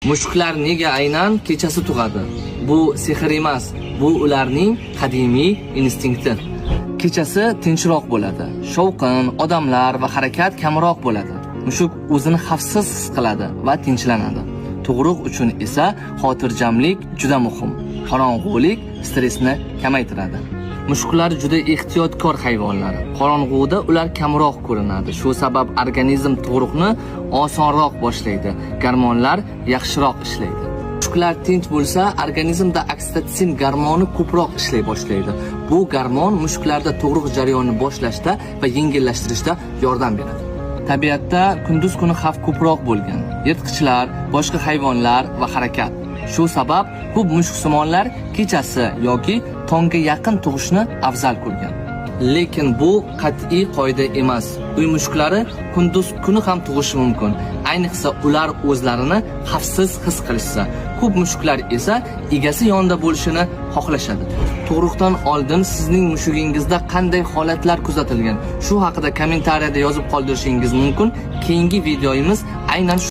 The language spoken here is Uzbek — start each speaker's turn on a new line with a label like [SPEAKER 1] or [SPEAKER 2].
[SPEAKER 1] Mushuklar nega aynan kechasi tug'adi? Bu sehr emas, bu ularning qadimiy instinkti. Kechasi tinchroq bo'ladi. Shovqin, odamlar va harakat kamroq bo'ladi. Mushuk o'zini xavfsiz his qiladi va tinchlanadi. Tug'ruq uchun esa xotirjamlik juda muhim. Qorong'ulik stressni kamaytiradi. Mushuklar juda ehtiyotkor hayvonlar. Qorong'uda ular kamroq ko'rinadi. Shu sabab organizm tug'ruqni osonroq boshlaydi. Gormonlar yaxshiroq ishlaydi. Mushuklar tinch bo'lsa, organizmda oksitotsin gormoni ko'proq ishlay boshlaydi. Bu gormon mushuklarda tug'ruq jarayonini boshlashda va yengillashtirishda yordam beradi. Tabiatda kunduz kuni xavf ko'proq bo'lgan. Yirtqichlar, boshqa hayvonlar va harakat. Shu sabab ko'p mushuksimonlar kechasi yoki tongga yaqin tug'ishni afzal ko'rgan. Lekin bu qat'iy qoida emas. Uy mushuklari kunduz kuni ham tug'ishi mumkin. Ayniqsa ular o'zlarini xavfsiz his qilishsa. Ko'p mushuklar esa egasi yonida bo'lishini xohlashadi. Tug'ruqdan oldin sizning mushugingizda qanday holatlar kuzatilgan? Shu haqida kommentariyada yozib qoldirishingiz mumkin. Keyingi videomiz aynan